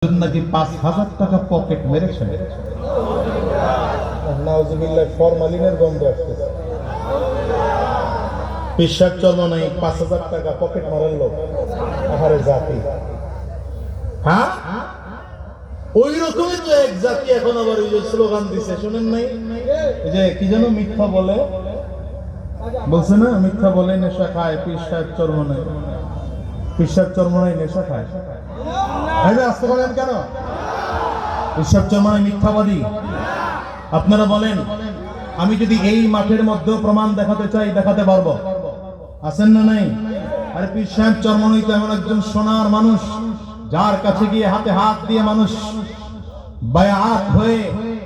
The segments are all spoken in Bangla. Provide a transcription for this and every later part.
নাকি ৫,০০০ টাকা পকেট মেরেছেন। নাউজুবিল্লাহ, ফরমালিনের গন্ধ আসতেছে। বিশ্বাস চর্ম নাই, ৫,০০০ টাকা পকেট মারার লোক। আহারে জাতি, হ্যাঁ ওই রকমই তো এক জাতি এখন আবার ওই যে স্লোগান দিছে, শুনেন নাই? এই যে কি যেন মিথ্যা বলে, বলছে না, মিথ্যা বলে নেশা খায়, পিসাব চর্ম নাই, পিসাব চর্ম নাই নেশা খায়। আসতে বলেন কেন? পিসাব চর্ম নাই মিথ্যাবাদী। আপনারা বলেন, আমি যদি এই মাঠের মধ্যে প্রমাণ দেখাতে চাই, দেখাতে পারবো? আছেন না নাই? আরে পীর সাহেব চরমনাই তো এমন একজন সোনার মানুষ, যার কাছে গিয়ে হাতে হাত দিয়ে মানুষ বায়াত হয়ে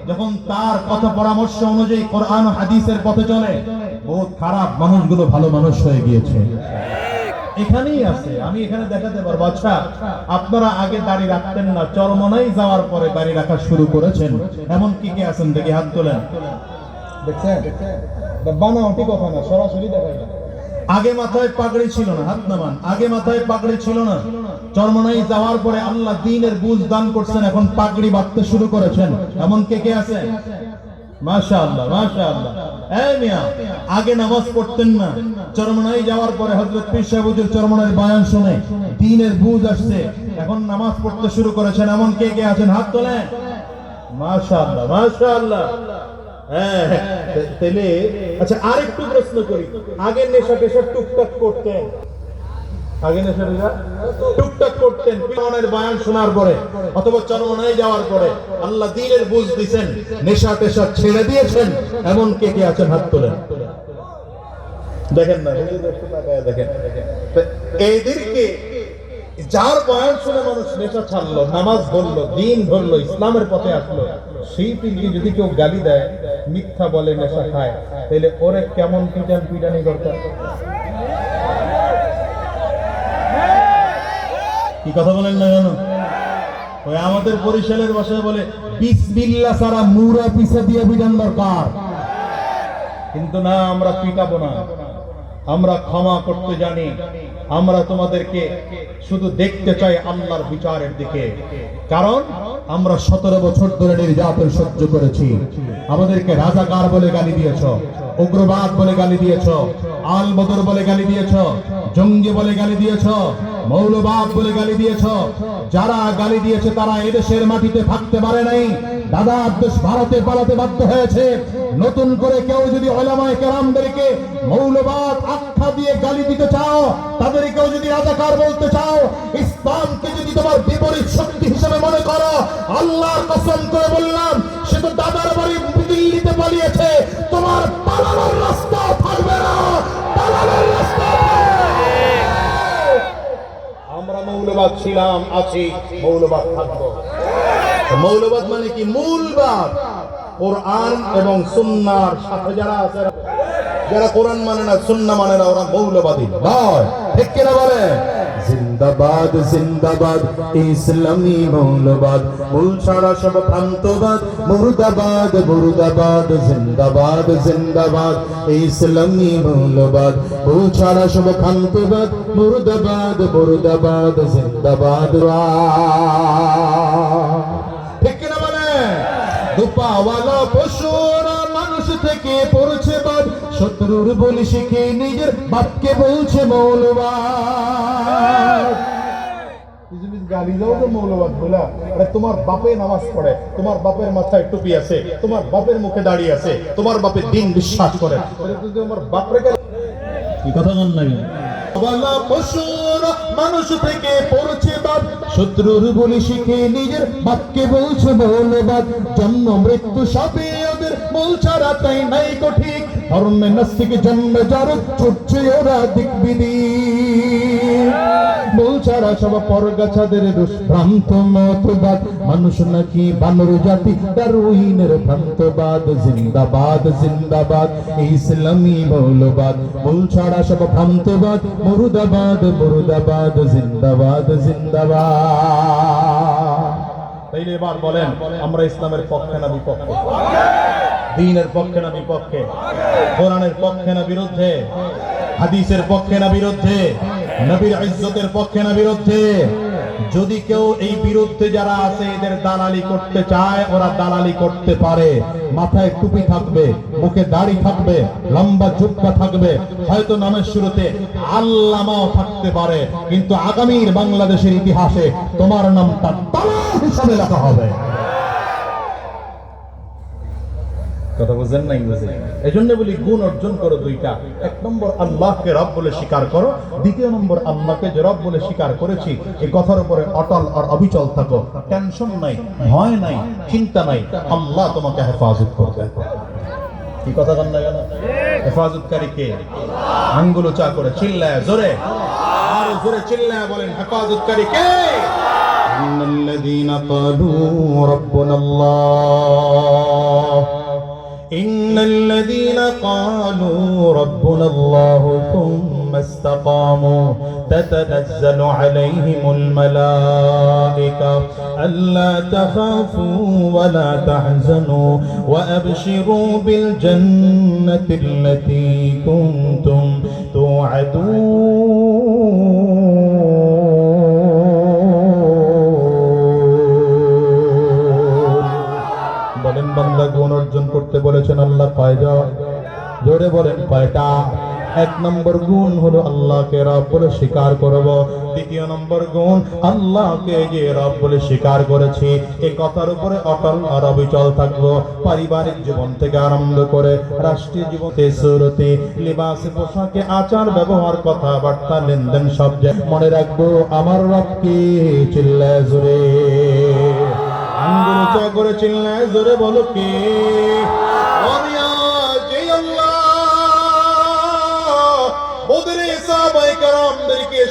যখন তার কথা পরামর্শ অনুযায়ী কোরআন ও হাদিসের পথে চলে, বহুত খারাপ মানুষগুলো ভালো মানুষ হয়ে গিয়েছে। এখানেই আছে, আমি এখানে দেখাতে পারবো। আচ্ছা, আপনারা আগে দাড়ি রাখতেন না, চরমনাই যাওয়ার পরে দাড়ি রাখা শুরু করেছেন, এমন কি কে আছেন? দেখি হাত তোলেন। দেখছেন? বানাওটি কথা না, সরাসরি দেখাই না। আগে মাথায় পাগড়ি ছিল না, হাত নামান। আগে মাথায় পাগড়ি ছিল না, চরমনাই যাওয়ার পরে আল্লাহ দ্বীনের বুঝ দান করছেন, এখন পাগড়ি বাঁধতে শুরু করেছেন, এমন কে কে আছে? মাশাআল্লাহ, মাশাআল্লাহ। এই মিয়া, আগে নামাজ পড়তেন না, চরমনাই যাওয়ার পরে হযরত পীর সাহেব হুজুর চরমনাইয়ের বয়ান শুনে দ্বীনের বুঝ আসছে, এখন নামাজ পড়তে শুরু করেছেন, এমন কে কে আছেন? হাত তোলেন। মাশাআল্লাহ, মাশাআল্লাহ। হ্যাঁ, তাহলে আচ্ছা আরেকটু প্রশ্ন করি, আগে নেশা টেশা টুকটাক করতেন? আগে নেশা টেশা টুকটাক করতেন পীরের বয়ান শোনার পরে অথবা চরমনাই যাওয়ার পরে আল্লাহ দ্বীনের বুঝ দিয়েছেন, নেশা টেশা ছেড়ে দিয়েছেন, এমন কে কে আছেন? হাত তোলেন। দেখেন না, দেখেন এইদেরকে, যার বয়ান শুনে মানুষ নেশা ছাড়লো, নামাজ ধরলো, দ্বীন ধরলো, ইসলামের পথে আসলো, সেই পীরকে যদি কেউ গালি দেয়, মিথ্যা বলে, নেশা খায়, তাহলে ওরে কেমন পিটানি দরকার? কি কথা বলেন না কেন? ওই আমাদের বরিশালের ভাষায় বলে বিসমিল্লাহ সারা মুরা পিছা দিয়ে পিটান দরকার। কিন্তু না, আমরা পিটাবো না, আমরা ক্ষমা করতে জানি। আমরা তোমাদেরকে শুধু দেখতে চাই আল্লাহর বিচারের দিকে, কারণ আমরা 17 বছর ধরে নির্যাতন সহ্য করেছি। আমাদেরকে রাজাকার বলে গালি দিয়েছ, উগ্রবাদ বলে গালি দিয়েছ, আল বদর বলে গালি দিয়েছ, জঙ্গি বলে গালি দিয়েছ, মৌলবাদ বলে গালি দিয়েছ। যারা গালি দিয়েছে তারা এদেশের মাটিতে থাকতে পারে নাই, দাদা দেশ ভারতে পালাতে বাধ্য হয়েছে। নতুন করে কেউ যদি উলামায়ে কেরামদেরকে মৌলবাদ আখ্যা দিয়ে গালি দিতে চাও, তাদেরকেও যদি রাজাকার বলতে চাও, ইসলামকে যদি তোমার বিপরীত শক্তি হিসেবে মনে করো, আল্লাহর কসম করে বললাম, সে তো দাদার বাড়ি দিল্লিতে পালিয়েছে, তোমার পালানোর রাস্তা থাকবে না, পালানোর রাস্তা। আমরা মৌলবাদ ছিলাম, আছি, মৌলবাদ থাকবো। মৌলবাদ মানে কি? মূলবাদ। কোরআন এবং সুন্নাহর সাথে যারা আছে, যারা কোরআন মানে না, সুন্নাহ মানে না, ওরা মৌলবাদী নয়। ঠিক কিনা বলে? জিন্দাবাদ, জিন্দাবাদ ইসলামী মৌলবাদ, মূল ছাড়া সব ভ্রান্তবাদ, মুর্দাবাদ, মুর্দাবাদ, জিন্দাবাদ, জিন্দাবাদ ইসলামী মৌলবাদ, মূল ছাড়া সব ভ্রান্তবাদ, মুর্দাবাদ, মুর্দাবাদ, জিন্দাবাদ। ঠিক কিনা বলে? দুপাওয়ালা পশুরা মানুষ থেকে পড়ছে বাদ, শত্রুর বলি শিখে নিজের বাপকে বলছে মৌলবাদ। গালি দাও তো মৌলবাদ বলা। আরে তোমার বাপে নামাজ পড়ে, তোমার বাপের মাথায় টুপি আছে, তোমার বাপের মুখে দাড়ি আছে, তোমার বাপে দ্বীন বিশ্বাস করে, তোমার বাপরে কি কথা বল না? মানুষ থেকে পড়ছে বাদ, শত্রুর বলি শিখে নিজের বাপকে বলছে মৌলবাদ। জন্ম মৃত্যু সবই ওদের, মূল ছাড়া তাই নাই কঠিন, ধর্মে নাস্তিক জন্ম যার ছুটছে ওরা দিকবিদি, মূল ছাড়া সব পরগাছাদের দুষ্ভ্রান্ত মতবাদ, মানুষ নাকি বানর জাতি, দারুইনের ভ্রান্তবাদ। জিন্দাবাদ, জিন্দাবাদ ইসলামী মৌলবাদ, মূল ছাড়া সব ভ্রান্তবাদ, মুর্দাবাদ, মুর্দাবাদ, জিন্দাবাদ, জিন্দাবাদ। তাইলে এবার বলেন, আমরা ইসলামের পক্ষে না বিপক্ষে? দ্বীনের পক্ষে না বিপক্ষে? কোরআনের পক্ষে না বিরুদ্ধে? হাদিসের পক্ষে না বিরুদ্ধে? নবীর ইজ্জতের পক্ষে না বিরুদ্ধে? যদি কেউ এই বিরুদ্ধে যারা আছে এদের দালালি করতে চায়, ওরা দালালি করতে পারে। মাথায় টুপি থাকবে, মুখে দাড়ি থাকবে, লম্বা জুব্বা থাকবে, হয়তো নামের শুরুতে আল্লামাও থাকতে পারে, কিন্তু আগামীর বাংলাদেশের ইতিহাসে তোমার নামটা দালাল হিসাবে লেখা হবে। কথা বুঝেন নাই? বুঝেন? এই জন্য বলি গুণ অর্জন করো দুইটা। এক নম্বর আল্লাহকে রব বলে স্বীকার করো, দ্বিতীয় নম্বর আল্লাহকে যে রব বলে স্বীকার করেছি এই কথার উপরে অটল আর অবিচল থাকো। টেনশন নাই, ভয় নাই, চিন্তা নাই, আল্লাহ তোমাকে হেফাজত করবে। কি কথা বলেন না কেন? হেফাজতকারী কে? আঙ্গুল উঁচা করে চিল্লায় জোরে, আর জোরে চিল্লায় বলেন হেফাজতকারী কে? ইন্নাল্লাযীনা ক্বালু রাব্বুনাল্লাহ إن الذين قالوا ربنا الله ثم استقاموا تتنزل عليهم الملائكة ألا تخافوا ولا تحزنوا وأبشروا بالجنة التي كنتم توعدون। বান্দা গুণ অর্জন করতে বলেছেন আল্লাহ কয়টা? জোরে বলেন কয়টা? এক নম্বর গুণ হলো আল্লাহকে রব বলে স্বীকার করব। দ্বিতীয় নম্বর গুণ আল্লাহকে যে রব বলে স্বীকার করেছি এই কথার উপরে অটল আর অবিচল থাকবো। পারিবারিক জীবন থেকে আরম্ভ করে রাষ্ট্রীয় জীবনে, সুরতে, লিবাসে, পোশাকে, আচার ব্যবহার, কথাবার্তা, লেনদেন সব মনে রাখবো আমার রবকে। চিল্লায় জোরে, আঙ্গুল উঁচা করে চিল্লায় জোরে বলো কে?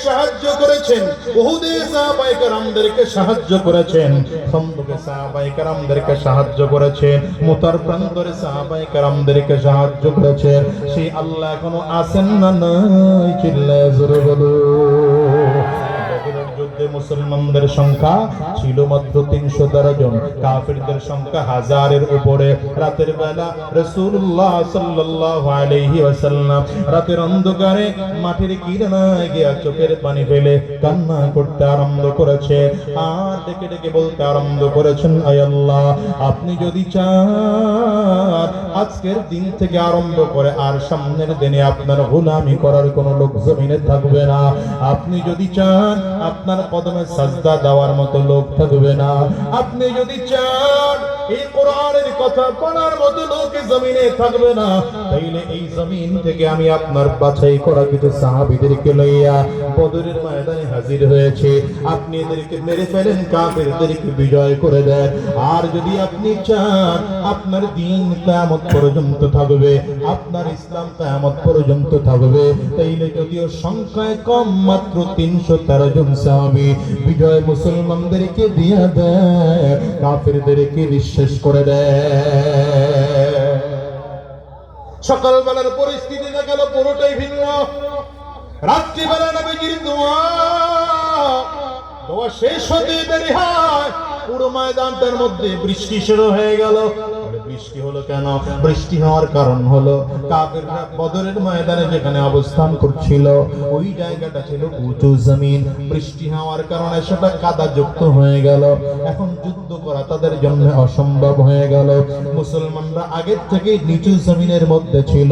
সাহায্য করেছেন, উহুদে সাহাবায়ে কেরামদেরকে সাহায্য করেছেন, খন্দকে সাহাবায়ে কেরামদেরকে সাহায্য করেছেন, মুতার প্রান্তরে সাহাবায়ে কেরামদেরকে সাহায্য করেছেন। সেই আল্লাহ এখনো আছেন না নাই? চিল্লায় জোরে বলো। যুদ্ধে মুসলমানদের সংখ্যা ছিল মাত্র 313 জন, কাফিরদের সংখ্যা হাজারের উপরে। রাতের বেলা রাসূলুল্লাহ সাল্লাল্লাহু আলাইহি ওয়াসাল্লাম রাতের অন্ধকারে মাটির কিনারায় গিয়ে চোখের পানি ফেলে কান্না করতে আরম্ভ করেছে, আর ডেকে ডেকে বলতে আরম্ভ করেছেন, আয় আল্লাহ, আপনি যদি চান আজকের দিন থেকে আরম্ভ করে আর সামনের দিনে আপনার গোলামি করার কোন লোক জমিনে থাকবে না। আপনি যদি চান আপনার কদমে সাজদা দেওয়ার মতো লোক থাকবে না। আপনি যদি চান এই কোরআনের কথা পড়ার মতো লোক জমিনে থাকবে না, তাইলে এই জমিন থেকে আমি আপনার বাছাই করা কিছু সাহাবীদেরকে লইয়া বদরের ময়দানে হাজির হয়েছে। আপনি এদেরকে মেরে ফেলেন, কাফেরদেরকে বিজয় করে দেন। আর যদি আপনি চান আপনার দ্বীন কিয়ামত পর্যন্ত থাকবে, আপনার ইসলাম কিয়ামত পর্যন্ত থাকবে, তাইলে যদিও সংখ্যায় কম মাত্র 313 জন সাহাবী বিজয় মুসলমানদেরকে দিয়ে দেয়, কাফেরদেরকে নিঃশেষ করে দেয়। সকালবেলার পরিস্থিতি দেখা গেল পুরোটাই ভিন্ন। রাত্রিবেলা নবীজির দোয়া শেষ হতে দেরি হয়, পুরো ময়দানটার মধ্যে বৃষ্টি শুরু হয়ে গেল। বৃষ্টি হলো কেন? বৃষ্টি হওয়ার কারণ হলো কাফেররা বদরের ময়দানে যেখানে অবস্থান করছিল ওই জায়গাটা ছিল উঁচু জমিন। বৃষ্টি হওয়ার কারণে সেটা কাদাযুক্ত হয়ে গেল। এখন যুদ্ধ করা তাদের জন্য অসম্ভব হয়ে গেল। মুসলমানরা আগের থেকে নিচু জমিনের মধ্যে ছিল,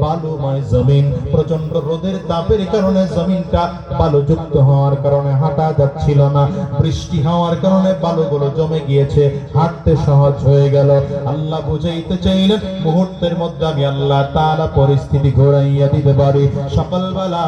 বালুময় জমিন। প্রচন্ড রোদের তাপের কারণে জমিনটা বালুযুক্ত হওয়ার কারণে হাঁটা যাচ্ছিল না। বৃষ্টি হওয়ার কারণে বালুগুলো জমে গিয়েছে, হাঁটতে সহজ হয়ে গেল। আল্লাহ বুঝাইতে চাইলেন মুহূর্তের মধ্যে আমি আল্লাহ তাআলা পরিস্থিতি ঘোরাইয়া দিতে পারি। সকালবেলা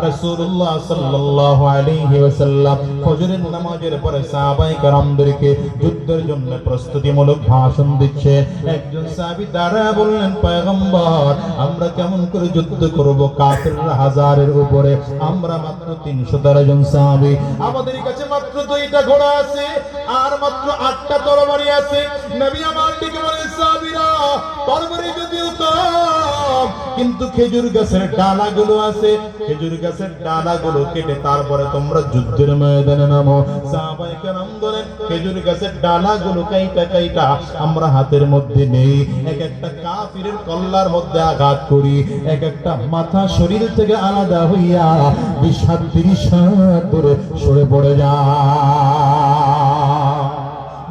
রাসূলুল্লাহ সাল্লাল্লাহু আলাইহি ওয়াসাল্লাম ফজরের নামাজের পরে সাহাবায়ে কেরামদেরকে যুদ্ধের জন্য প্রস্তুতিমূলক ভাষণ দিচ্ছে। একজন সাহাবী দাঁড়ায় বললেন, পয়গম্বর, আমরা কেমন করে যুদ্ধ করব? কাফেররা হাজারের উপরে, আমরা মাত্র 313 জন সাহাবী, আমাদের কাছে মাত্র 2টা ঘোড়া আছে আর মাত্র 8টা তরবারি আছে। নবী আমার দিকে বলেন, সাহাবীরা, তরবারি যদিও কম কিন্তু খেজুর গাছের ডালাগুলো আছে, খেজুর গাছের ডালাগুলো কেটে তারপরে তোমরা যুদ্ধের ময়দানে নামো। সাহাবায়ে কেরাম বলেন খেজুর গাছের ডালাগুলো কাইটা কাইটা আমরা হাতের মধ্যে নেই, এক একটা কাফিরের কল্লার মধ্যে আঘাত করি, এক একটা মাথা শরীর থেকে আলাদা হইয়া 20-30 হাত দূরে সরে পড়ে যায়।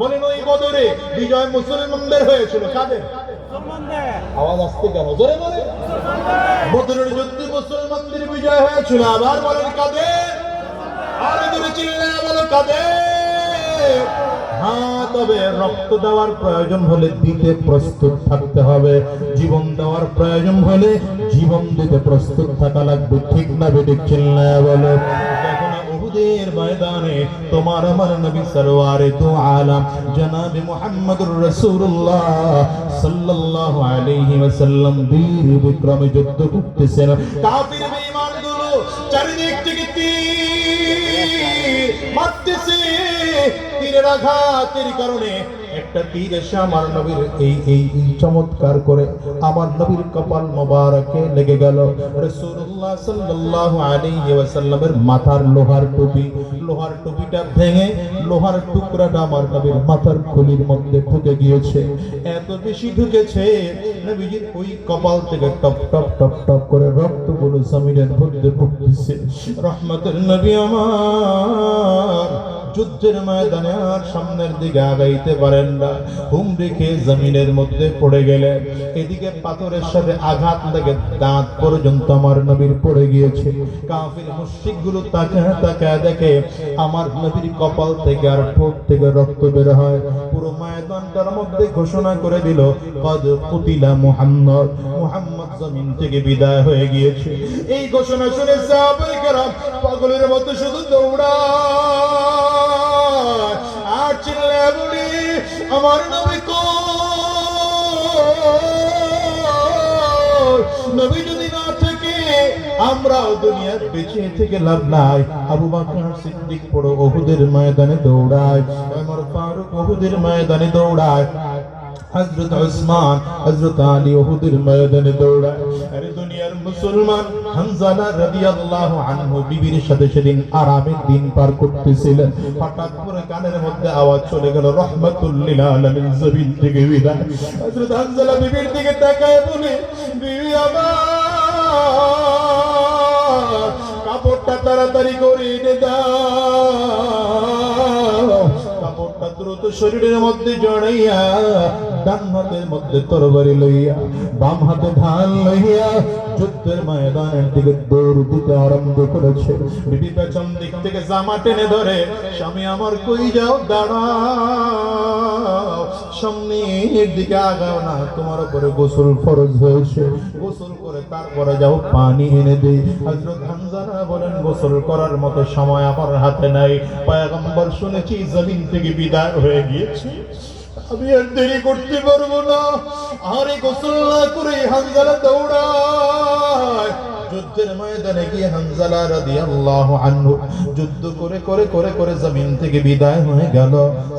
বলেন ওই বদরে বিজয় মুসলমানদের হয়েছিল, কাদের? আওয়াজ আসতে কেন? জোরে বলে। বদরের যুদ্ধে মুসলমানদের বিজয় হয়েছিল। আবার বলেন কাদের? আরো জোরে চিল্লায়া বলো কাদের? হ্যাঁ, তবে রক্ত দেওয়ার প্রয়োজন হলে দিতে প্রস্তুত থাকতে হবে, জীবন দেওয়ার প্রয়োজন হলে জীবন দিতে প্রস্তুত থাকা লাগবে। ঠিক না বেঠিক? চিল্লায়া বলো। উহুদের ময়দানে তোমার আমার নবী সরওয়ারে দু আলম জনাবে মুহাম্মদুর রাসূলুল্লাহ সাল্লাল্লাহু আলাইহি ওয়াসাল্লাম বীর বিক্রমে যুদ্ধ করতেছেন। কাফির বেঈমানগুলো চারিদিক থেকে তীর মারতেছে, তীরের আঘাতের কারণে একটা তীর এসে আমার নবীর এই চমৎকার করে আমার নবীর কপাল মোবারকে লেগে গেল। রাসূলুল্লাহ সাল্লাল্লাহু আলাইহি ওয়াসাল্লামের মাথার লোহার টুপিটা ভেঙে লোহার টুকরাটা আমার নবীর মাথার খুলির মধ্যে ঢুকে গিয়েছে। এত বেশি ঢুকেছে নবীজির ওই কপাল থেকে টপ টপ টপ টপ করে রক্তগুলো জমিনের মধ্যে পড়তেছে। রহমতের নবী আমার যুদ্ধের ময়দানে আর সামনের দিকে আগাইতে পারেন না, হুমড়ি খেয়ে জমিনের মধ্যে পড়ে গেলেন। এদিকে পাথরের সাথে আঘাত লেগে দাঁত পর্যন্ত আমার নবীর পড়ে গিয়েছে। কাফির মুশরিকগুলো তাকায় তাকায় দেখে আমার নবীর কপাল থেকে আর ঠোঁট থেকে রক্ত বের হয়। পুরো ময়দানটার মধ্যে ঘোষণা করে দিল কদ কুতিলা মুহাম্মদ, মুহাম্মদ জমিন থেকে বিদায় হয়ে গিয়েছে। এই ঘোষণা শুনে সাহাবায়ে কেরাম পাগলের মতো শুধু দৌড়ায় আর চিল্লায় বলি আমার নবী কই? নবী যদি না থাকে আমরাও দুনিয়ার বেঁচে থেকে লাভ নাই। আবু বকর সিদ্দিক পড়ো উহুদের ময়দানে দৌড়ায়, ওমর ফারুক উহুদের ময়দানে দৌড়ায়, হযরত উসমান হযরত আলী উহুদের ময়দানে দৌড়ায়। আরে দুনিয়ার মুসলমান হামজালা রাদিয়াল্লাহু আনহু বিবির সাথে সেদিন আরামের দিন পার করতেছিলেন। হঠাৎ করে কানের মধ্যে আওয়াজ চলে গেল রাহমাতুল লিল আলামিন জমিন থেকে বিদায়। হযরত হামজালা বিবির দিকে তাকায় বলে বিবি আমার কাপড়টা তাড়াতাড়ি করে এনে দাও। কাপড়টা দ্রুত শরীরের মধ্যে জড়াইয়া ডান হাতের মধ্যে তরবারি লইয়া বাম হাতে ঢাল লইয়া যুদ্ধের ময়দানের দিকে দৌড় দিতে আরম্ভ করেছে। বিবি পেছন দিক থেকে জামা টেনে ধরে স্বামী আমার কই যাও? দাঁড়াও, সামনের দিকে আগাও না, তোমার উপরে গোসল ফরজ হয়েছে, গোসল করে তারপরে যাও পানি এনে দেই। হযরত হামজালা বলেন গোসল করার মতো সময় আমার হাতে নাই, পয়গম্বর শুনেছি জমিন থেকে বিদায় হয়ে গিয়েছে, আমি আর দেরি করতে পারবো না। আরে গোসল না করে হামজালা দৌড়ায়। যুদ্ধের ময়দানে গিয়ে হামজালা রাদিয়াল্লাহু আনহু যুদ্ধ করে করে করে করে জমিন থেকে বিদায় হয়ে গেল।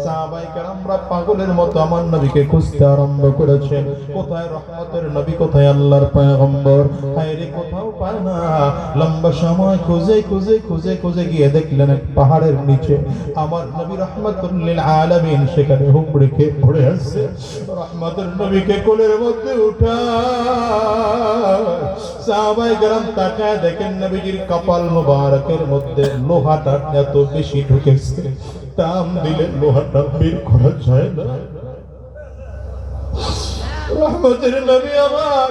সাহাবায়ে কেরামরা পাগলের মতো আমার নবীকে খুঁজতে আরম্ভ করেছেন। কোথায় রহমতের নবী, কোথায় আল্লাহর পয়গম্বর? হায়রে কোথাও পায় না। লম্বা সময় খুঁজে খুঁজে খুঁজে খুঁজে গিয়ে দেখলেন এক পাহাড়ের নিচে আমার নবী রহমতুল লিল আলামিন সেখানে হুমড়ি খেয়ে পড়ে আছে। রহমতের নবীকে কোলের মধ্যে উঠায় সাহাবায়ে কেরাম তাকায় দেখেন নবীজির কপাল মোবারকের মধ্যে লোহাটা এত বেশি ঢুকেছে, টান দিলে লোহাটা বের করা যায় না। রহমতের নবী আমার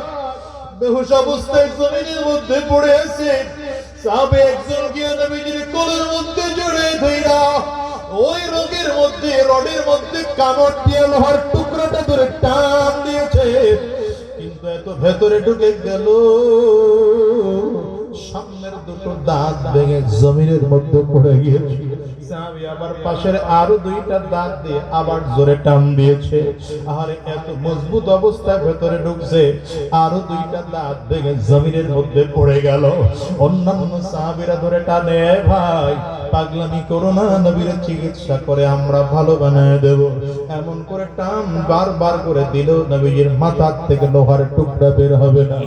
বেহুশ অবস্থায় জমিনের মধ্যে পড়ে আছে। সাহাবে একজন গিয়ে নবীজির কোলের মধ্যে জড়িয়ে ধইরা ওই রোগের মধ্যে রডের মধ্যে কামড় দিয়ে লোহার টুকরাটা ধরে টান দিয়েছে, কিন্তু এত ভেতরে ঢুকে গেল সামনের দুটো দাঁত ভেঙে জমিনের মধ্যে পড়ে গিয়েছে। সাহাবী আবার পাশের আরো দুইটা দাঁত দিয়ে আবার জোরে টান দিয়েছে। আর এত মজবুত অবস্থায় ভেতরে ঢুকছে, আরো দুইটা দাঁত ভেঙে জমিনের মধ্যে পড়ে গেল। অন্যান্য সাহাবীরা ধরে টানে, ভাই পাগলামি করো না, নবীর চিকিৎসা করে আমরা ভালো বানায় দেব। এমন করে টান বারবার করে দিল, নবীর মাথা থেকে লোহার টুকরা বের হবে না।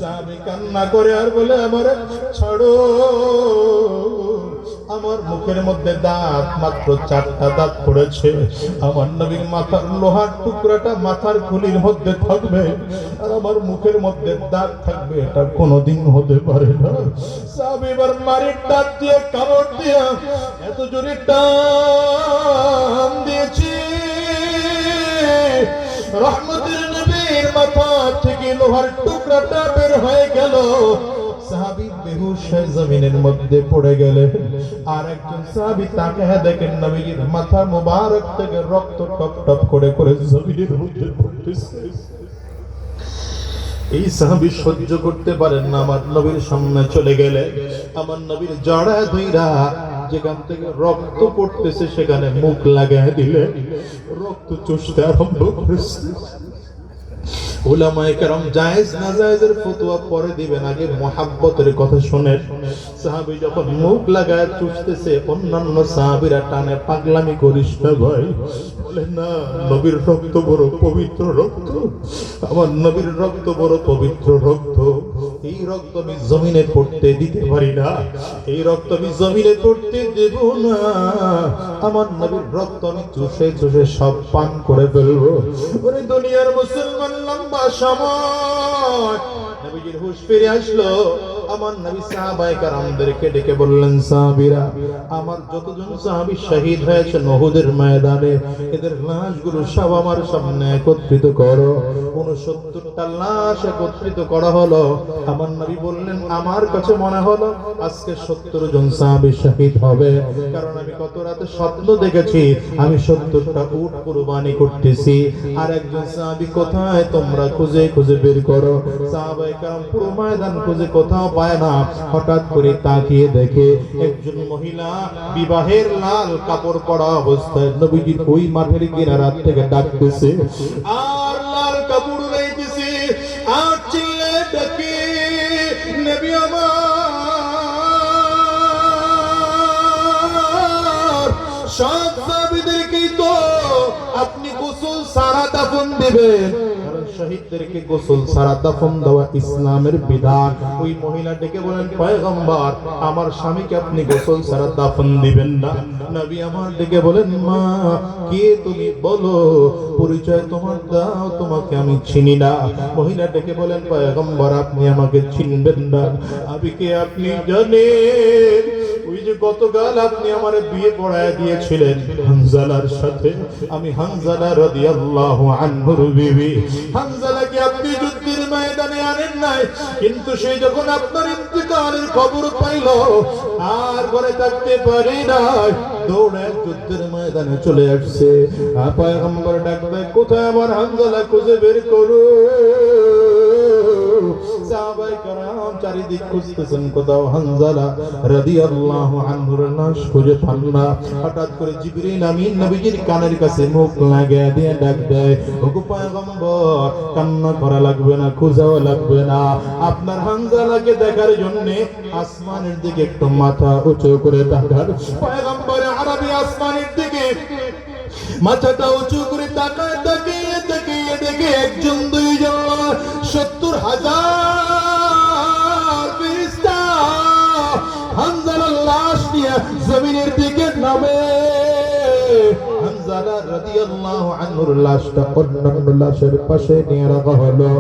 সাহাবী কান্না করে আর বলে, আমারে ছাড়ো, আমার মুখের মধ্যে দাঁত মাত্র 4টা দাঁত পড়েছে, আমার নবীর মাথার লোহার টুকরাটা মাথার খুলির মধ্যে থাকবে আর আমার মুখের মধ্যে দাঁত থাকবে, এটা কোনোদিন হতে পারে না। সাহাবী এবার মারির দাঁত দিয়ে কামড় দিয়া এত জোরে টান দিয়েছি, রহমতের নবীর মাথা থেকে লোহার টুকরাটা বের হয়ে গেল। সাহাবী বেহুশ হয়ে জমিনের মধ্যে পড়ে গেলেন। আর একজন সাহাবী তাকায় দেখেন নবীর মাথা মোবারক থেকে রক্ত টপ টপ করে করে জমিনের মধ্যে পড়তেছে। এই সাহাবী সহ্য করতে পারেন না, আমার নবীর সামনে চলে গেলে আমার নবীর জড়া ধইরা যেখান থেকে রক্ত পড়তেছে সেখানে মুখ লাগায় দিলে রক্ত চুষতে আরম্ভ করেছে। উলামায়ে কেরাম জায়েজ না জায়েজের ফতোয়া পরে দিবেন, আগে মুহাব্বতের কথা শুনেন। সাহাবী যখন মুখ লাগায় চুষতেছে, অন্যান্য সাহাবীরা টানে পাগলামি করিস না ভাই, বলে না নবীর রক্ত বড় পবিত্র রক্ত, আমার নবীর রক্ত বড় পবিত্র রক্ত, এই রক্ত আমি জমিনে পড়তে দিতে পারি না, এই রক্ত আমি জমিনে পড়তে দেব না, আমার নবীর রক্ত আমি চুষে চুষে সব পান করে ফেলবো। ওরে দুনিয়ার মুসলমান, লম্বা সময় নবীজির হুঁশ ফিরে আসলো। আমার নবী সাহাবায়ে কেরামদেরকে ডেকে বললেন, সাহাবীরা, আমার যতজন সাহাবী শহীদ হয়েছে উহুদের ময়দানে, এদের লাশগুলো সব আমার সামনে একত্রিত করো। 69টা লাশ একত্রিত করা হলো। আমার নবী বললেন, আমার কাছে মনে হলো আজকে 70 জন সাহাবী শহীদ হবে, কারণ আমি গত রাতে স্বপ্ন দেখেছি আমি 70টা উট কুরবানি করতেছি। আর একজন সাহাবী কোথায়, তোমরা খুঁজে খুঁজে বের করো। সাহাবায়ে কেরাম পুরো ময়দান খুঁজে কোথাও পায় না। হঠাৎ করে তাকিয়ে দেখে একজন মহিলা বিবাহের লাল কাপড় পরা অবস্থায় নবীজির ওই মাঠের কিনারা থেকে ডাকতেছে, আর লাল কাপড় উড়াইতেছে, আর চিল্লে ডাকে, নবী আমার, সব সাহাবীদেরকে তো আপনি গোসল সারা দাফন দিবেন, কারণ শহীদদেরকে গোসল সারা দাফন দেওয়া ইসলামের বিধান। ওই মহিলা ডেকে বলেন, পয়গম্বর, আমার স্বামীকে আপনি গোসল সারা দাফন দিবেন না। নবী আমার ডেকে বলেন, মা কে তুমি, বলো পরিচয় তোমার দাও, তোমাকে আমি চিনি না। মহিলা ডেকে বলেন, পয়গম্বর, আপনি আমাকে চিনবেন না, আমি কে আপনি জানেন? ওই যে গতকাল আপনি আমার বিয়ে পড়ায় দিয়েছিলেন হানজালার সাথে, আমি হানজালা রাদিয়াল্লাহু আনহুর বিবি। হানজালাকে আপনি যুদ্ধের ময়দানে আনেন নাই, কিন্তু সে যখন আপনার ইন্তেকালের খবর পাইল আর ঘরে থাকতে পারে না, দৌড়ে যুদ্ধের ময়দানে চলে আসছে। পয়গম্বর ডাক দেয়, কোথায় আমার হানজালা, খুঁজে বের করো। সাহাবায়ে কেরাম চারিদিক খুঁজতেছেন, কোথাও হানজালা রাদিয়াল্লাহু আনহুর লাশ খুঁজে পান না। হঠাৎ করে জিবরিল আমিন নবীজির কানের কাছে মুখ লাগিয়ে দিয়ে ডাক দেয়, ওগো পয়গম্বর, কান্না করা লাগবে না, খোঁজাও লাগবে না, আপনার হানজালাকে দেখার জন্য আসমানের দিকে একটু মাথা উঁচু করে তাকান। পয়গম্বর আরবি আসমানের দিকে মাথাটা উঁচু করে তাকায়, তাকিয়ে তাকিয়ে দেখে একজন, দুইজন, 70,000 ফেরেশতা হানজালার লাশ নিয়ে জমিনের দিকে নামে। হানজালা রাদিয়াল্লাহু আনহুর লাশটা অন্যান্য লাশের পাশে নিয়ে রাখা হলো।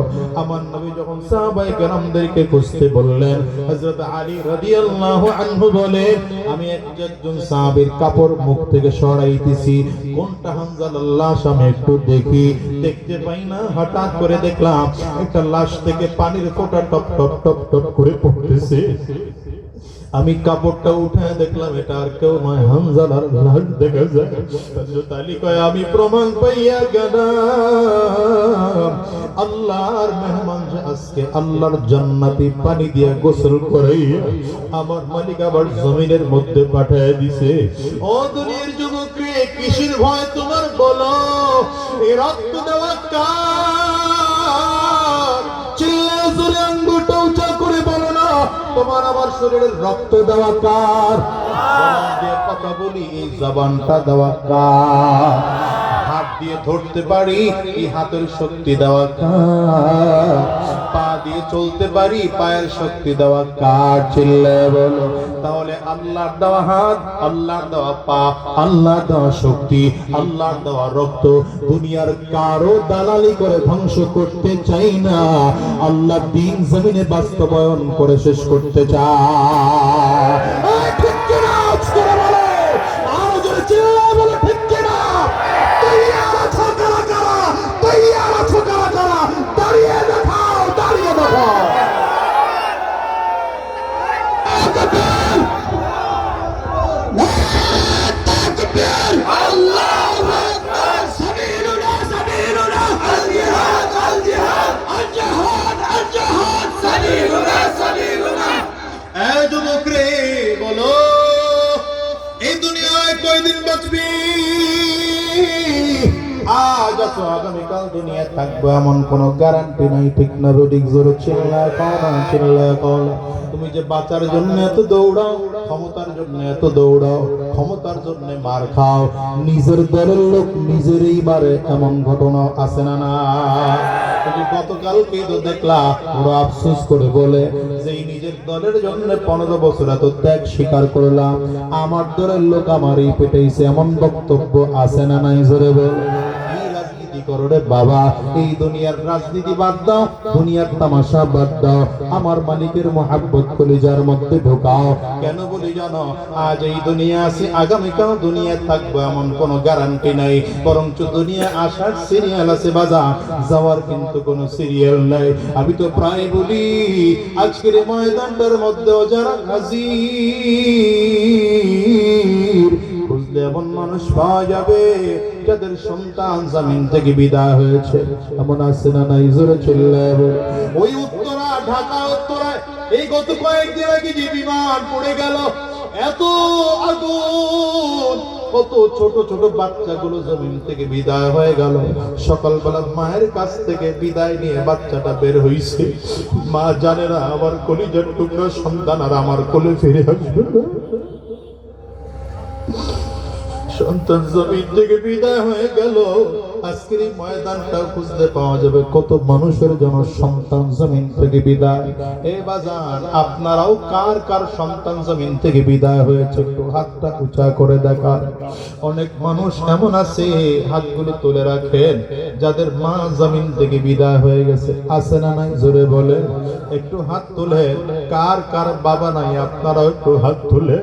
আমার নবী যখন সাহাবায়ে কেরামদেরকে খুঁজতে বললেন, হযরত আলী রাদিয়াল্লাহু আনহু বলেন, আমি একজন সাহাবীর কাপড় মুখ থেকে সরাইতেছি, কোনটা হানজালার লাশ আমি একটু দেখি, দেখতে পাই না। হঠাৎ করে দেখলাম একটা লাশ থেকে পানির ফোঁটা টপ টপ টপ টপ করে পড়তেছে। আমি কাপড়টা উঠায় দেখলাম এটা আর কেউ নয়, হানজালার লাশ দেখা যায়। হযরত আলী কয়, আমি প্রমাণ পাইয়া গেলাম আল্লাহর মেহমান যে আজকে আল্লাহর জান্নাতি পানি দিয়ে গোসল করাইয়া আমার মালিক আবার জমিনের মধ্যে পাঠিয়ে দিছে। ও দুনিয়ার যুবক, কিসের ভয় তোমার বলো? এই রক্ত দেওয়া কার? চিল্লা জোরে আঙ্গুলটা উঁচা করে বলো না, তোমার আমার শরীরের রক্ত দেওয়া কার? জবান দিয়ে কথা বলি, এই জবানটা দেওয়া কার? হাত দিয়ে ধরতে পারি, এই হাতের শক্তি দেওয়া কার? পা দিয়ে চলতে পারি, পায়ের শক্তি দেওয়া কার? চিল্লায় বলো। তাহলে আল্লাহর দেওয়া হাত, আল্লাহর দেওয়া পা, আল্লাহর দেওয়া শক্তি, আল্লাহর দেওয়া রক্ত দুনিয়ার কারো দালালি করে ধ্বংস করতে চাই না, আল্লাহর দ্বীন জমিনে বাস্তবায়ন করে শেষ করতে চাই। ঠিক কিনা? আজকে বলো, আরো জোরে চিল্লায় বলো, ঠিক কিনা? তৈয়ার আছো কারা কারা? তৈয়ার আছো কারা কারা? দাঁড়িয়ে দেখাও, দাঁড়িয়ে দেখাও। এই যুবক রে, বলো এই দুনিয়ায় কয়দিন বাঁচবি? আজ আছো, আগামীকাল দুনিয়া থাকবো এমন কোনো গ্যারান্টি নাই, ঠিক না? রোডিক জোরে চিল্লায় কও, চিল্লায় কও। তুমি যে বাঁচার জন্য এত দৌড়াও, ক্ষমতার জন্য এত দৌড়াও, ক্ষমতার জন্য মার খাও, নিজের দলের লোক নিজেরই মারে, এমন ঘটনা আছে না? না, তুমি গতকালকেই তো দেখলা, ওরা আফসোস করে বলে যে নিজের দলের জন্য 15 বছর এত ত্যাগ স্বীকার করলাম, আমার দলের লোক আমারই পেটাইছে, এমন বক্তব্য আছে না? নাই জোরে বল। বাবা, এই দুনিয়ার রাজনীতি বাদ দাও, দুনিয়ার তামাশা বাদ দাও, আমার মালিকের মহাব্বত কলিজার মধ্যে ঢোকাও। কেন বলি জানো? আজ এই দুনিয়া আছে, আগামীকাল দুনিয়া থাকবো এমন কোনো গ্যারান্টি নাই, বরঞ্চ দুনিয়া আসার সিরিয়াল আছে বাজা, যাওয়ার কিন্তু কোনো সিরিয়াল নাই। আমি তো প্রায় বলি, আজকের ময়দানটার মধ্যেও যারা হাজির, খুঁজলে এমন মানুষ পাওয়া যাবে যাদের সন্তান জমিন থেকে বিদায় হয়েছে, এমন আছে না? নাই জোরে চিল্লায় বল। ওই উত্তরা, ঢাকা উত্তরায় এই গত কয়েকদিন আগে যে বিমান পড়ে গেল, এত আগুন, কত ছোট ছোট বাচ্চাগুলো জমিন থেকে বিদায় হয়ে গেল। সকালবেলা মায়ের কাছ থেকে বিদায় নিয়ে বাচ্চাটা বের হইছে, মা জানে না আমার কলিজার টুকরো সন্তান আর আমার কোলে ফিরে আসবে। সন্তান জমিন থেকে বিদায় হয়ে গেল, আজকের এই ময়দানটা খুঁজতে পাওয়া যাবে কত মানুষের জন্য সন্তান জমিন থেকে বিদায়। এ বাজার, আপনারাও কার কার সন্তান জমিন থেকে বিদায় হয়েছে একটু হাতটা উঁচা করে দেখা। অনেক মানুষ এমন আছে, হাতগুলো তুলে রাখেন, যাদের মা জমিন থেকে বিদায় হয়ে গেছে, আছে না? নাই জোরে বলে, একটু হাত তুলে। কার কার বাবা নাই, আপনারাও একটু হাত তুলে,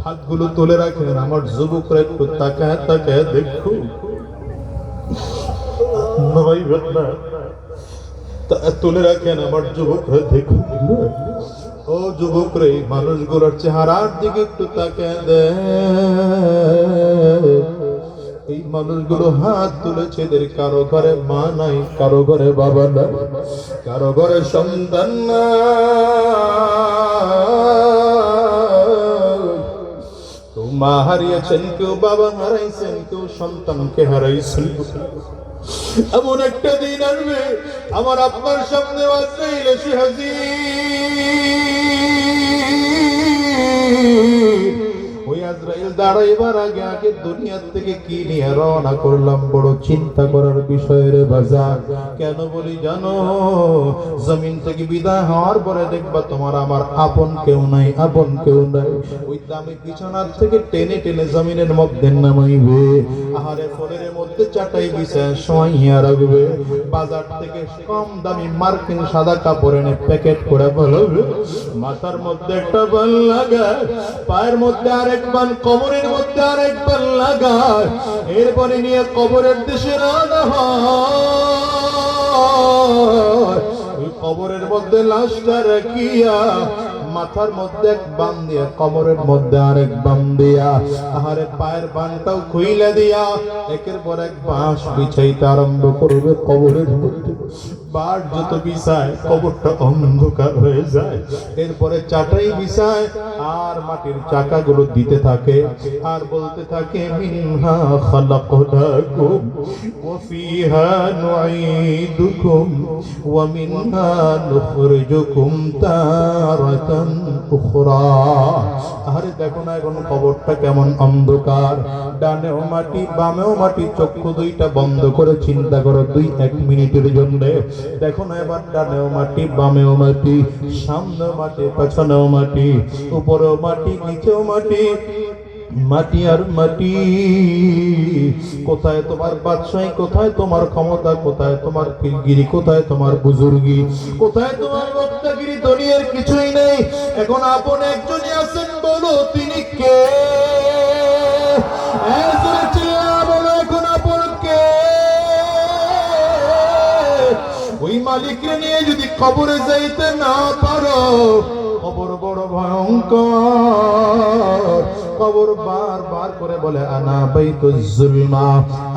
হাতগুলো তুলে রাখেন। আমার যুবকরা একটু তাকায় তাকায় দেখো, তুলে রাখেন আমার যুবকরা, দেখো। ও যুবকরা, এই মানুষগুলোর চেহারার দিকে একটু তাকায় দে। এই মানুষগুলো হাত তুলেছে, এদের কারো ঘরে মা নাই, কারো ঘরে বাবা নাই, কারো ঘরে সন্তান নাই। মা হারিয়েছেন, কেউ বাবা হারাইছেন, কেউ সন্তানকে হারাইছেন। এমন একটা দিন আসবে, আমার আপনার সামনে আজরাইল এসে হাজির। ওই আজরাইল দাঁড়াইবার আগে আগে দুনিয়ার থেকে কি নিয়ে রওনা করলাম, বড় চিন্তা করার বিষয় রে বাজার। কেন বলি জানো? জমিন থেকে বিদায় হওয়ার পরে দেখবা তোমার আমার আপন কেউ নাই, আপন কেউ নাই। ওই দামি বিছানার থেকে টেনে টেনে জমিনের মধ্যে নামাইবে, আহারে ফলের মধ্যে চাটাই বিছায় শোয়াইয়া রাখবে। বাজার থেকে কম দামি মার্কিন সাদা কাপড় এনে প্যাকেট করে বলবে, মাথার মধ্যে একটা বাল লাগায়, পায়ের মধ্যে আরেক বাল, কবরের মধ্যে আরেক বাল লাগায়, এরপরে নিয়ে কবরের দেশে রানা হয়। ওই কবরের মধ্যে লাশটা রাখিয়া মাথার মধ্যে এক বান দিয়া, কবরের মধ্যে আরেক বান দিয়া, আহারে পায়ের বানটাও খুইলা দিয়া একের পর এক বাঁশ বিছাইতে আরম্ভ করবে কবরের মধ্যে। বাঁশ যত বিছায় কবরটা অন্ধকার হয়ে যায়। এরপরে চাটাই বিছায়, আর মাটির চাকাগুলো দিতে থাকে আর বলতে থাকে মিনহা খালাকনাকুম ওয়া ফিহা নুঈদুকুম ওয়া মিনহা নুখরিজুকুম তারাতান উখরা। আরে দেখো না এখন কবরটা কেমন অন্ধকার, ডানেও মাটি বামেও মাটি, চক্ষু দুইটা বন্ধ করে চিন্তা করো 2-1 মিনিটের জন্য। দেখো না এবার ডানেও মাটি বামেও মাটি, সামনেও মাটি পেছনেও মাটি, উপরেও মাটি নিচেও মাটি, মাটি আর মাটি। কোথায় তোমার বাদশাহী, কোথায় তোমার ক্ষমতা, কোথায় তোমার পীরগিরি, কোথায় তোমার বুজুর্গি, কোথায় তোমার বক্তাগিরি? দুনিয়ার কিছুই নেই। এখন আপন একজনই আছেন, বলো তিনি কে? বলো এখন আপন কে? ওই মালিককে নিয়ে যদি কবরে যাইতে না পারো, কবর বড় ভয়ঙ্কর। কবর বারবার করে বলে আনা বাইতুল যুলমা,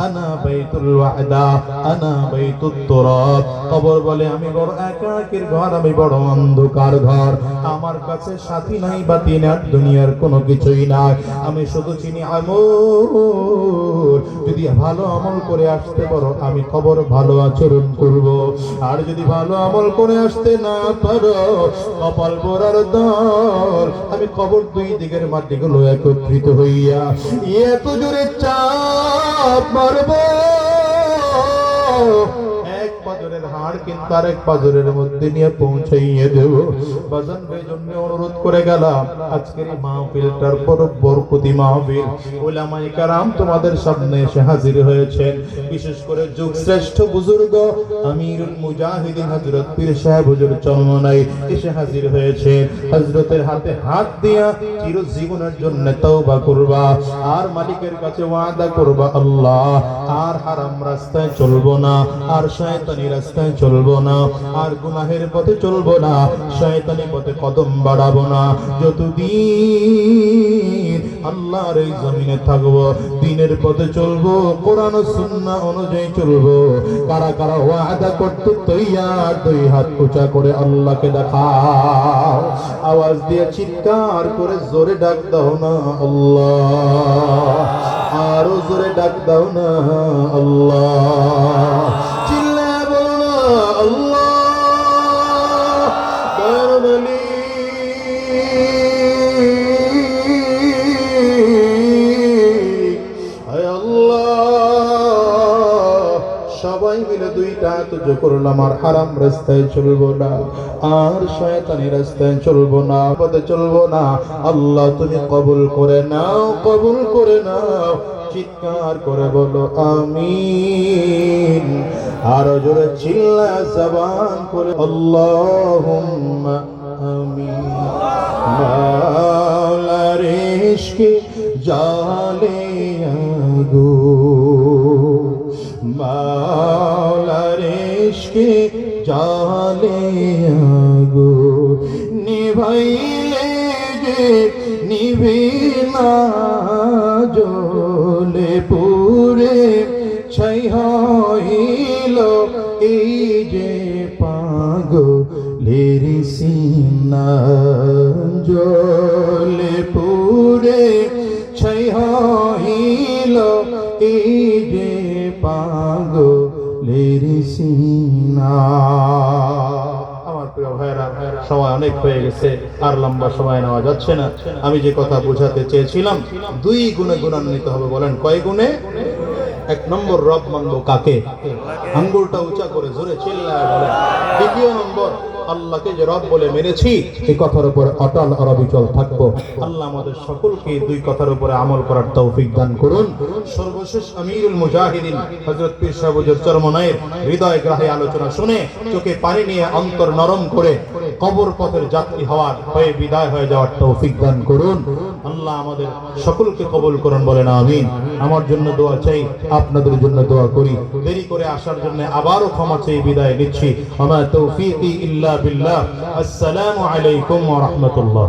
আনা বাইতুল ওয়াদা, আনা বাইতুত তুরাব। কবর বলে আমি বড় একাকীর ঘর, আমি বড় অন্ধকার ঘর, আমার কাছে সাথী নাই বাতি নাই, দুনিয়ার কোনো কিছুই নাই, আমি শুধু চিনি আমল। যদি ভালো আমল করে আসতে পারো আমি কবর ভালো আচরণ করব, আর যদি ভালো আমল করে আসতে না পারো কপাল পোড়ার দল, আমি কবর দুই দিকের মাটিগুলো একত্রিত হইয়া এত জোরে চাপ মারব, এক পাজরের হাড় কিন্তু আরেক পাজরের মধ্যে নিয়ে পৌঁছাইয়ে দেব। বাজান জন্য অনুরোধ করে গেলাম, আজকের এই মাহফিলটার পর বরকতি মাহফিল, উলামায়ে কেরাম তোমাদের সামনে এসে হাজির হয়েছেন। বিশেষ করে যুগ শ্রেষ্ঠ বুজুর্গ আমিরুল মুজাহিদিন হযরত পীর সাহেব হুজুর চরমনাই এসে হাজির হয়েছেন। হযরতের হাতে হাত দিয়া চিরজীবনের জন্য তওবা করবা, আর মালিকের কাছে ওয়াদা করবা আল্লাহ আর হারাম রাস্তায় চলবো না, আর শয়তানি রাস্তায় চলবো না, আর গুনাহের পথে চলবো না, শয়তানি পথে কদম বাড়াবো না। যতদিন আল্লাহর এই জমিনে থাকবো দ্বীনের পথে চলবো, কোরআন ও সুন্নাহ অনুযায়ী চলবো। কারা কারা ওয়াদা করতে তৈয়ার? দুই হাত উঁচা করে আল্লাহকে দেখাও, আওয়াজ দিয়ে চিৎকার করে জোরে ডাক দাও না আল্লাহ, আরো জোরে ডাক দাও না আল্লাহ, চিল্লায় বলো না আল্লাহ। দয়াময় সবাই মিলে দুইটা হাত উঁচু করলাম, আর হারাম রাস্তায় চলবো না, আর শয়তানি রাস্তায় চলবো না, পথে চলবো না। আল্লাহ তুমি কবুল করে নাও, কবুল করে নাও। চিৎকার করে বলো আমিন, আর জোরে চিল্লা জবান করে আল্লাহুম্মা আমিন। মাওলার ইশকে জালে আগো, মাওলার ইশকে জালে আগো, নিভাইলে যে নিভে না, জ্বলে পুরে ছাই হইল এই যে পাগলের সিনা, জ্বলে পুরে ছাই হইল এই যে পাগলের সিনা। আমার প্রিয় ভাইরা, সময় অনেক হয়ে গেছে, আর লম্বা সময় নেওয়া যাচ্ছে না। আমি যে কথা বোঝাতে চেয়েছিলাম, দুই গুণে গুণান্বিত হবে। বলেন কয় গুণে? 1 নম্বর, রব মানবো কাকে? আঙ্গুলটা উঁচা করে জোরে চিল্লায় বলেন। দ্বিতীয় নম্বর, আল্লাহকে যে রব বলে মেনেছি এই কথার উপর অটল আর অবিচল থাকবো। আল্লাহ আমাদের সকলকে দুই কথার উপরে আমল করার তৌফিক দান করুন। সর্বশেষ আমিরুল মুজাহিদিন হযরত পীর সাহেব হুজুর চরমনাইয়ের হৃদয় গ্রাহী আলোচনা শুনে চোখে পানি নিয়ে অন্তর নরম করে কবর পথের যাত্রী হওয়ার হয়ে বিদায় হয়ে যাওয়ার তৌফিক দান করুন। আল্লাহ আমাদের সকলকে কবুল করুন, বলেন আমিন। আমার জন্য দোয়া চাই, আপনাদের জন্য দোয়া করি। দেরি করে আসার জন্য আবারও ক্ষমা চেয়ে বিদায় নিচ্ছি। আমা তৌফিকি ইল্লা বিল্লাহ। আসসালামু আলাইকুম ওয়া রাহমাতুল্লাহ।